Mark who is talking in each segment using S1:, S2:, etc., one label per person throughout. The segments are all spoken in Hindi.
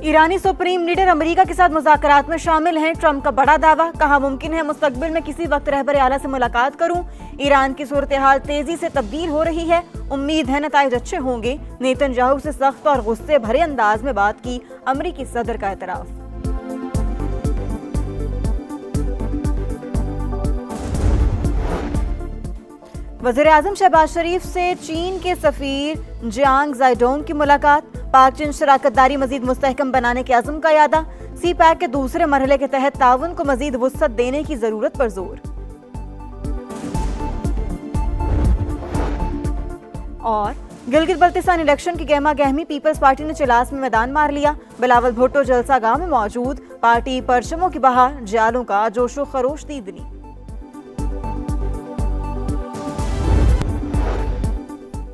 S1: ईरानी सुप्रीम लीडर अमेरिका के साथ मुज़ाकरात में शामिल हैं। ट्रंप का बड़ा दावा, कहा मुमकिन है मुस्तकबिल में किसी वक्त रहबर आला से मुलाकात करूं। ईरान की सूरत हाल तेजी से तब्दील हो रही है, उम्मीद है नताइज अच्छे होंगे। नेतन्याहू से सख्त और गुस्से भरे अंदाज में बात की अमेरिकी सदर का एतराफ। वज़ीर-ए-आज़म शहबाज शरीफ से चीन के सफीर जियांग ज़ाइडोंग की मुलाकात। पाक चीन शराकतदारी मजीद मुस्तहकम बनाने के अज़्म का यादा। सी पैक के दूसरे मरहले के तहत ताउन को मजीद वुसअत देने की जरूरत पर जोर। और गिलगित बल्तिस्तान इलेक्शन की गहमा गहमी, पीपल्स पार्टी ने चिलास में मैदान मार लिया। बिलावल भुट्टो जलसा गांव में मौजूद, पार्टी परचमों की बहार, जालों का जोशो खरोश दीदनी।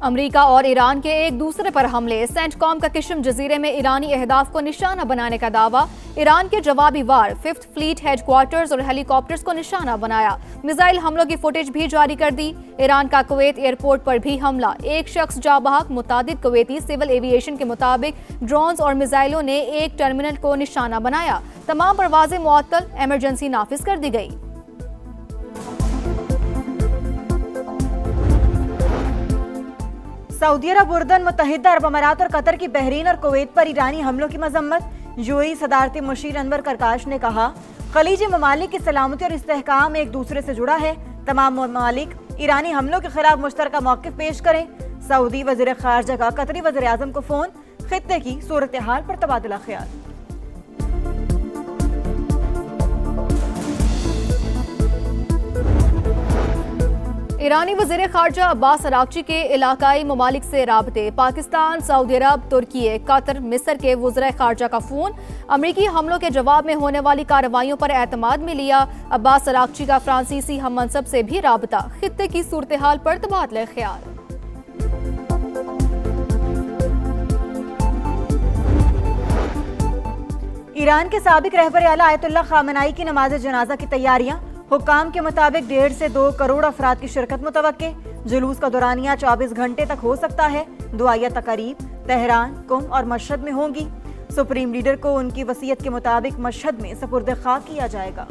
S2: अमेरिका और ईरान के एक दूसरे पर हमले। सेंटकॉम का किशम जजीरे में ईरानी अहदाफ को निशाना बनाने का दावा। ईरान के जवाबी वार 5th फ्लीट हेडक्वार्टर्स और हेलीकॉप्टर्स को निशाना बनाया। मिसाइल हमलों की फुटेज भी जारी कर दी। ईरान का कुवैत एयरपोर्ट पर भी हमला, एक शख्स जा बहक। मुतादिद कुवैती सिविल एविएशन के मुताबिक ड्रोन्स और मिसाइलों ने एक टर्मिनल को निशाना बनाया। तमाम परवाजें मुअत्तल, इमरजेंसी नाफिज कर दी गई।
S1: सऊदी अरब, उर्दन, मुत्तहिदा अरब अमारात और कतर की बहरीन और कुवैत पर ईरानी हमलों की मजम्मत। यूएई सदारती मुशीर अनवर करकाश ने कहा, खलीजी ममालिक की सलामती और इस्तेहकाम एक दूसरे से जुड़ा है। तमाम ममालिक ईरानी हमलों के खिलाफ मुश्तरका मौक़िफ़ पेश करें। सऊदी वज़ीर ख़ारजा का कतरी वज़ीर-ए-आज़म को फ़ोन, खित्ते की सूरत हाल पर तबादला ख्याल।
S2: ईरानी वज़ीर ख़ारजा अब्बास अराग़ची के इलाकाई ममालिक से राबते। पाकिस्तान, सऊदी अरब, तुर्की, कतर, मिस्र के वज़ीर ख़ारजा का फ़ोन। अमरीकी हमलों के जवाब में होने वाली कार्रवाइयों पर एतमाद में लिया। अब्बास अराग़ची का फ्रांसीसी हम मनसब से भी राबता, खित्ते की सूरत हाल पर तबादला ख्याल।
S1: ईरान के साबिक रहबर आला आयतुल्लाह खामेनेई की नमाज जनाजा की तैयारियां। हुक्काम के मुताबिक 1.5 से 2 करोड़ अफराद की शिरकत मुतवक्के। जुलूस का दौरानिया 24 घंटे तक हो सकता है। दुआया तकारीब तेहरान, कुम और मशहद में होंगी। सुप्रीम लीडर को उनकी वसीयत के मुताबिक मशहद में सपुर्द खाक किया जाएगा।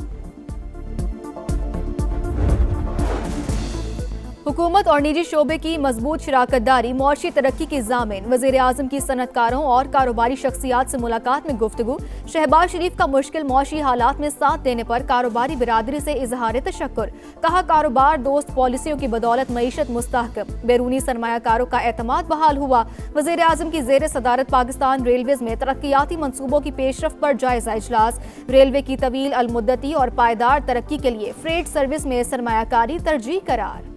S2: हुकूमत और निजी शोबे की मजबूत शराकतदारी मुआशी तरक्की की ज़ामिन। वज़ीर-ए-आज़म की सनतकारों और कारोबारी शख्सियात से मुलाकात में गुफ्तगू। शहबाज शरीफ का मुश्किल मुआशी हालात में साथ देने पर कारोबारी बिरादरी से इजहार तशक्कुर। कहा, कारोबार दोस्त पॉलिसियों की बदौलत मईशत मुस्तहकम। बैरूनी सरमायाकारों का एतमाद बहाल हुआ। वज़ीर-ए-आज़म की ज़ेर सदारत पाकिस्तान रेलवेज में तरक्याती मंसूबों की पेशरफ पर जायजा इजलास। रेलवे की तवील अलमुद्दती और पायदार तरक्की के लिए फ्रेट सर्विस में सरमायाकारी तरजीह करार।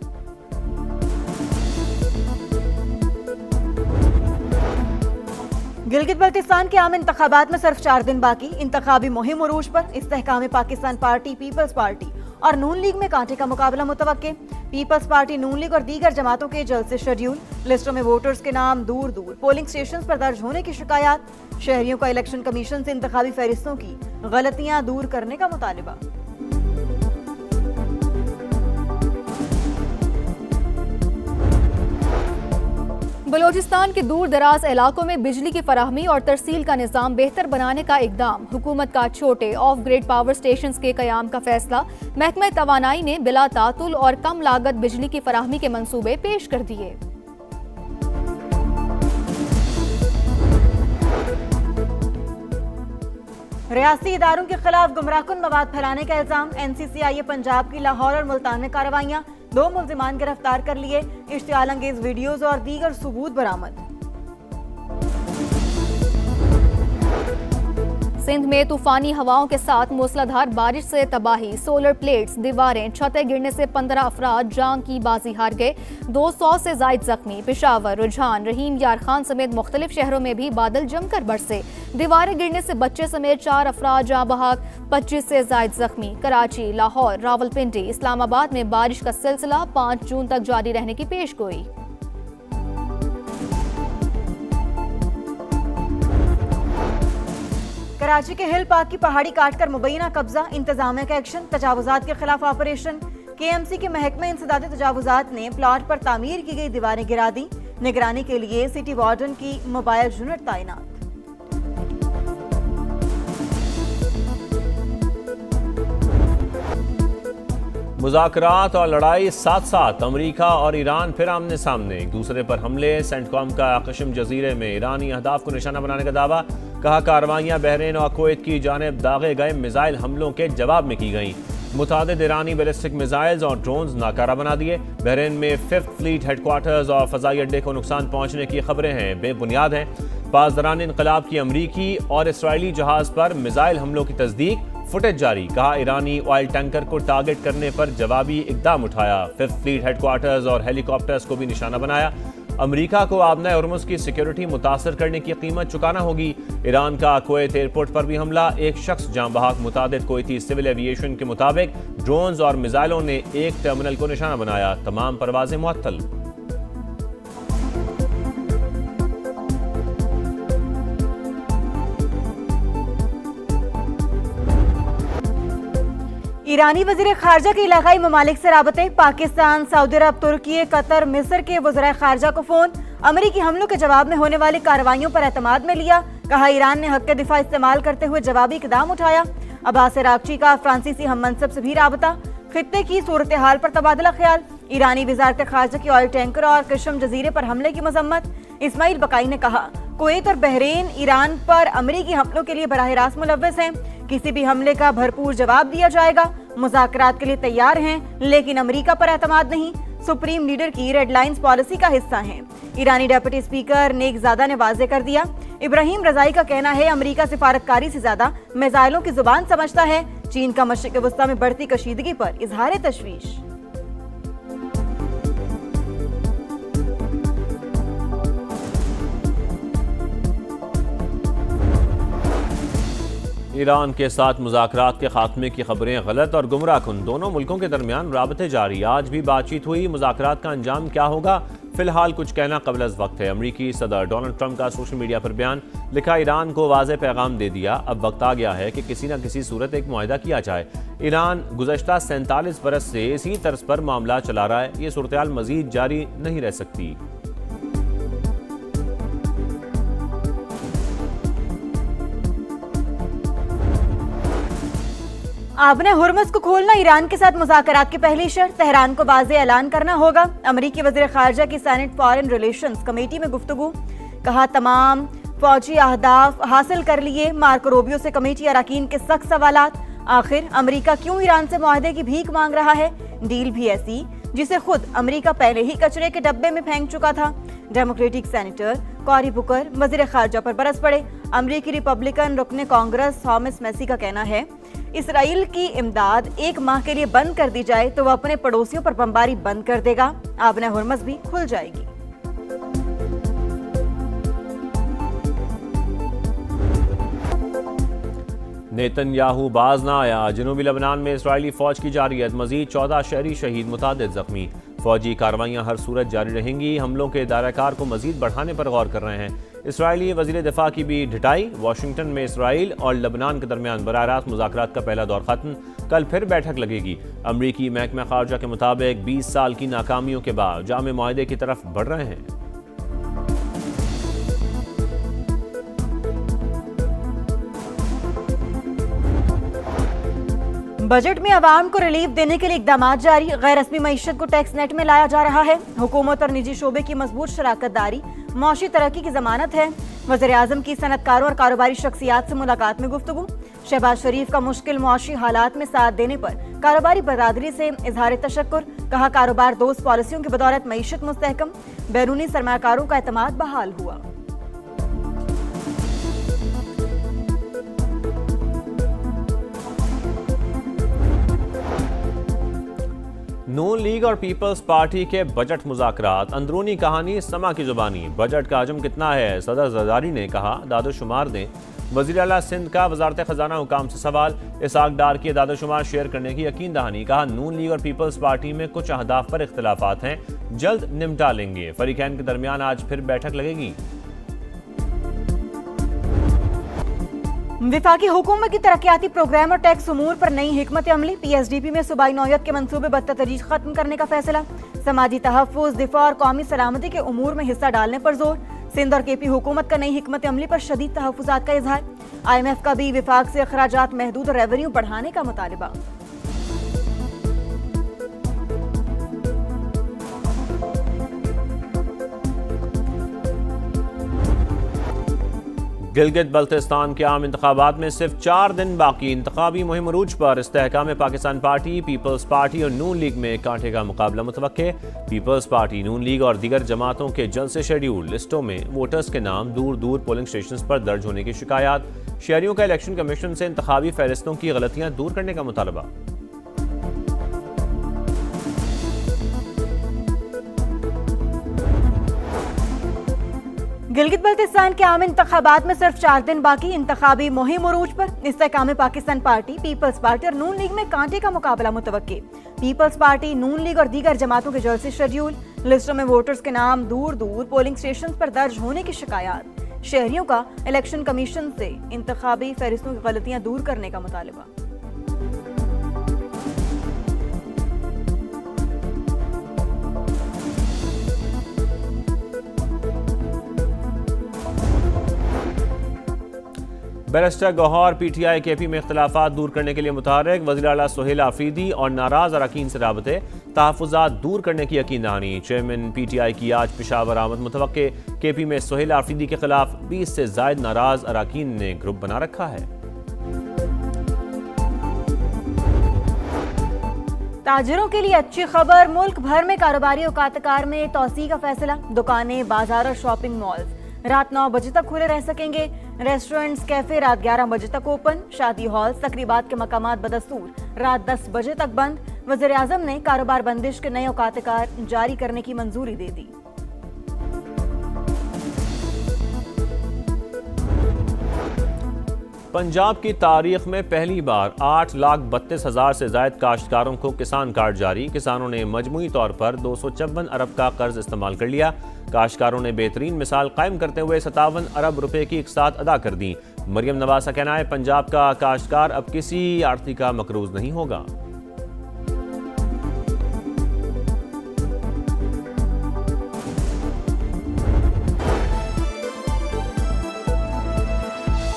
S1: गिलगित बल्तिस्तान के आम इंतखाबात में सिर्फ 4 दिन बाकी। इंतखाबी मुहिम उरूज पर। इस्तेहकाम पाकिस्तान पार्टी, पीपल्स पार्टी और नून लीग में कांटे का मुकाबला मुतवक्के। पीपल्स पार्टी, नून लीग और दीगर जमातों के जल्द से शेड्यूल। लिस्टों में वोटर्स के नाम दूर दूर। पोलिंग स्टेशन पर दर्ज होने की शिकायत। शहरियों का इलेक्शन कमीशन से इंतखाबी फहरिस्तों की गलतियां दूर करने का मुतालिबा।
S2: बलोचिस्तान के दूर दराज इलाकों में बिजली की फराहमी और तरसील का निज़ाम बेहतर बनाने का इकदाम। हुकूमत का छोटे ऑफ ग्रिड पावर स्टेशंस के कयाम का फैसला। महकमा तवानाई ने बिला तातुल और कम लागत बिजली की फराहमी के मंसूबे पेश कर दिए।
S1: रियासी इदारों के खिलाफ गुमराहकुन मवाद फैलाने का इल्जाम। NCCI पंजाब की लाहौर और मुल्तान में कार्रवाइयां। 2 मुल्जिमान गिरफ्तार कर लिए। इश्तियाल अंगेज वीडियोज और दीगर सबूत बरामद।
S2: सिंध में तूफानी हवाओं के साथ मूसलाधार बारिश से तबाही। सोलर प्लेट्स, दीवारें, छतें गिरने से 15 अफराद जान की बाजी हार गए। 200 से जायद जख्मी। पेशावर, रुझान, रहीम यार खान समेत मुख्तलिफ शहरों में भी बादल जमकर बरसे। दीवारें गिरने से बच्चे समेत 4 अफराद जाँ बहक, 25 से जायद जख्मी। कराची, लाहौर, रावलपिंडी, इस्लामाबाद में बारिश का सिलसिला 5 जून तक जारी रहने की पेशगोई।
S1: कराची के हिल पार्क की पहाड़ी काटकर मुबैना कब्जा। इंतजामिया का एक्शन। तजावुजात के खिलाफ ऑपरेशन। KMC के महकमे इंसदाद तजावुजात ने प्लाट पर तामीर की गई दीवारें गिरा दी। निगरानी के लिए सिटी वार्डन की मोबाइल यूनिट तैनात।
S3: मुज़ाकरात और लड़ाई साथ साथ, अमरीका और ईरान फिर आमने सामने, एक दूसरे पर हमले। सेंटकॉम का कशम जजीरे में ईरानी अहदाफ को निशाना बनाने का दावा। कहा कार्रवाइयाँ बहरीन और कुवैत की जानिब दागे गए मिसाइल हमलों के जवाब में की गई। मुतादिद ईरानी बैलिस्टिक मिसाइल्स और ड्रोन्स नाकारा बना दिए। बहरीन में 5th फ्लीट हेडक्वार्टर्स और फजाई अड्डे को नुकसान पहुंचने की खबरें हैं, बेबुनियाद हैं। पासदारान इनकलाब की अमरीकी और इसराइली जहाज पर मिसाइल हमलों की तस्दीक, फुटेज जारी। कहा ईरानी ऑयल टैंकर को टारगेट करने पर जवाबी इकदाम उठाया। 5th फ्लीट हेडक्वार्टर्स और हेलीकॉप्टर्स को भी निशाना बनाया। अमरीका को आबना हुर्मुज़ की सिक्योरिटी मुतासर करने की कीमत चुकाना होगी। ईरान का कुवैत एयरपोर्ट पर भी हमला, एक शख्स जाँ बहक। मुतादिद कुवैती सिविल एविएशन के मुताबिक ड्रोन्स और मिसाइलों ने एक टर्मिनल को निशाना बनाया। तमाम परवाजें मुअत्तल।
S1: ईरानी वजीर खारजा के इलाकाई ममालिक से राबते। पाकिस्तान, सऊदी अरब, तुर्की, कतर, मिस्र के वज़राए खारजा को फोन। अमरीकी हमलों के जवाब में होने वाली कार्रवाइयों पर एतमाद में लिया। कहा ईरान ने हक दिफा इस्तेमाल करते हुए जवाबी इकदाम उठाया। अब्बास अरागची का फ्रांसीसी हम मनसब से भी राबता। खित्ते की सूरत हाल पर तबादला ख्याल। ईरानी वजारत खारजा की ऑयल टैंकर और कशम जजीरे पर हमले की मजम्मत। इस्माइल बकाई ने कहा कुवैत और बहरीन ईरान पर अमरीकी हमलों के लिए बराह रास्त मुलव्वस हैं। किसी भी हमले का भरपूर जवाब दिया जाएगा। मुज़ाकरात के लिए तैयार हैं, लेकिन अमरीका पर एतमाद नहीं। सुप्रीम लीडर की रेड लाइन्स पॉलिसी का हिस्सा हैं। ईरानी डेप्यूटी स्पीकर नेकजादा ने वाजे कर दिया। इब्राहिम रजाई का कहना है अमरीका सिफारतकारी से ज्यादा मिसाइलों की जुबान समझता है। चीन का मशरिक़ वस्ता में बढ़ती कशीदगी पर इजहार तशवीश।
S3: ईरान के साथ मुज़ाकरात के खात्मे की खबरें गलत और गुमराहकुन। दोनों मुल्कों के दरमियान राबते जारी। आज भी बातचीत हुई। मुज़ाकरात का अंजाम क्या होगा, फिलहाल कुछ कहना कबल अज़ वक्त है। अमरीकी सदर डोनाल्ड ट्रंप का सोशल मीडिया पर बयान। लिखा ईरान को वाज़ेह पैगाम दे दिया, अब वक्त आ गया है कि किसी न किसी सूरत एक मुआहिदा किया जाए। ईरान गुज़श्ता 47 बरस से इसी तर्ज पर मामला चला रहा है। ये सूरत मज़ीद जारी नहीं रह सकती।
S1: आबने हुर्मुज़ को खोलना ईरान के साथ मुज़ाकरात की पहली शर्त। तेहरान को वाज़ेह ऐलान करना होगा। अमरीकी वज़ीर खारजा की सेनेट फॉरेन रिलेशंस कमेटी में गुफ्तगू। कहा तमाम फौजी अहदाफ हासिल कर लिए। मार्को रूबियो से कमेटी अरकान के सख्त सवालात। आखिर अमरीका क्यों ईरान से मुआहदे की भीख मांग रहा है? डील भी ऐसी जिसे खुद अमरीका पहले ही कचरे के डब्बे में फेंक चुका था। डेमोक्रेटिक सेनेटर कॉरी बुकर वज़ीर खारजा पर बरस पड़े। अमरीकी रिपब्लिकन रुकने कांग्रेस थॉमस मैसी का कहना है इसराइल की इमदाद 1 माह के लिए बंद कर दी जाए तो वह अपने पड़ोसियों पर बमबारी बंद कर देगा। आबना हुर्मुज़ भी खुल जाएगी।
S3: नेतन्याहू बाज ना आया। जनूबी लबनान में इसराइली फौज की जारियत, मजीद 14 शहरी शहीद, मुतादिद जख्मी। फौजी कार्रवाइयाँ हर सूरत जारी रहेंगी। हमलों के दायराकार को मजीद बढ़ाने पर गौर कर रहे हैं। इसराइली वज़ीर दिफा की भी ढिठाई। वाशिंगटन में इसराइल और लबनान के दरमियान बराह रास्त मुज़ाकरात का पहला दौर खत्म। कल फिर बैठक लगेगी। अमरीकी महकमा खारजा के मुताबिक 20 साल की नाकामियों के बाद जामे मुआहदे की तरफ बढ़ रहे हैं।
S1: बजट में अवाम को रिलीफ देने के लिए इकदाम जारी। गैर रस्मी मईशत को टैक्स नेट में लाया जा रहा है। हुकूमत और निजी शोबे की मजबूत शराकतदारी मौशी तरक्की की जमानत है। वज़ीर आज़म की सनतकारों और कारोबारी शख्सियात से मुलाकात में गुफ्तगू। शहबाज शरीफ का मुश्किल मुआशी हालात में साथ देने पर कारोबारी बरादरी से इजहार तशक्कुर। कहा कारोबार दोस्त पॉलिसियों की बदौलत मईशत मुस्तहकम। बैरूनी सरमाकारों का एतमाद बहाल हुआ।
S3: नून लीग और पीपल्स पार्टी के बजट मुज़ाकरात, अंदरूनी कहानी समा की जुबानी। बजट का हजम कितना है, सदर जरदारी ने कहा दादोशुमार दें। वज़ीर आला सिंध का वजारत खजाना हुकाम से सवाल। इसाक डार की दादोशुमार शेयर करने की यकीन दहानी। कहा नून लीग और पीपल्स पार्टी में कुछ अहदाफ पर इख्तलाफात हैं, जल्द निपटा लेंगे। फरीकैन के दरमियान आज फिर बैठक लगेगी।
S1: विफाकी हुकूमत की तरक्याती प्रोग्राम और टैक्स उमूर पर नई हिकमत अमली। PSDP में सूबाई नौयत के मंसूबे बदतदरीज खत्म करने का फैसला। समाजी तहफ़्फ़ुज़, दिफा और कौमी सलामती के उमूर में हिस्सा डालने पर जोर। सिंध और KP हुकूमत का नई हिकमत अमली पर शदीद तहफ़्फ़ुज़ात का इजहार। IMF का भी विफाक से अखराजात महदूद और रेवेन्यू बढ़ाने का मुतालबा।
S3: गिलगित बल्तिस्तान के आम इंतखाबात में सिर्फ 4 दिन बाकी। इंतखाबी मुहिम अरूज पर इस्तेहकाम पाकिस्तान पार्टी, पीपल्स पार्टी और नून लीग में कांटे का मुकाबला मुतवक्के। पीपल्स पार्टी, नून लीग और दीगर जमातों के जलसे शेड्यूल। लिस्टों में वोटर्स के नाम दूर दूर पोलिंग स्टेशन पर दर्ज होने की शिकायत। शहरियों का इलेक्शन कमीशन से इंतखाबी फहरिस्तों की गलतियां दूर करने का मुतालबा।
S1: गिलगित बल्तिस्तान के आम इंतखाबात में सिर्फ 4 दिन बाकी। इंतखाबी मुहिम उरूज पर इस्तेहकाम पाकिस्तान पार्टी, पीपल्स पार्टी और नून लीग में कांटे का मुकाबला मुतवक्के। पीपल्स पार्टी, नून लीग और दीगर जमातों के जलसे शेड्यूल। लिस्टों में वोटर्स के नाम दूर दूर पोलिंग स्टेशन पर दर्ज होने की शिकायत। शहरियों का इलेक्शन कमीशन से इंतखाबी फहरिस्तों की गलतियां दूर करने का मुतालबा।
S3: बैरिस्टर गौहर पीटीआई केपी में इख्तलाफात दूर करने के लिए मुतहर्रिक। वज़ीर आला सुहेल आफरीदी और नाराज अरकान से राबते तहफ़्फ़ुज़ात दूर करने की यकीन दहानी। चेयरमैन पीटीआई की आज पेशावर आमद मुतवक्के। केपी में सुहेल आफरीदी के खिलाफ 20 से ज़ायद नाराज अरकान ने ग्रुप बना रखा है।
S1: ताजिरों के लिए अच्छी खबर। मुल्क भर में कारोबारी औकातकार में तोसी का फैसला। दुकानें, बाजार और शॉपिंग मॉल्स रात 9 बजे तक खुले रह सकेंगे। रेस्टोरेंट्स, कैफे रात 11 बजे तक ओपन। शादी हॉल, तकरीबात के मकामात बदस्तूर रात 10 बजे तक बंद। वज़ीर आज़म ने कारोबार बंदिश के नए औकातकार जारी करने की मंजूरी दे दी।
S3: पंजाब की तारीख में पहली बार 8,32,000 से ज्यादा काश्तकारों को किसान कार्ड जारी। किसानों ने मजमूई तौर पर 256 अरब का कर्ज इस्तेमाल कर लिया। काश्तकारों ने बेहतरीन मिसाल कायम करते हुए 57 अरब रुपए की इकसात अदा कर दी। मरियम नवाज का कहना है, पंजाब का काश्तकार अब किसी आर्थिक का मकरूज नहीं होगा।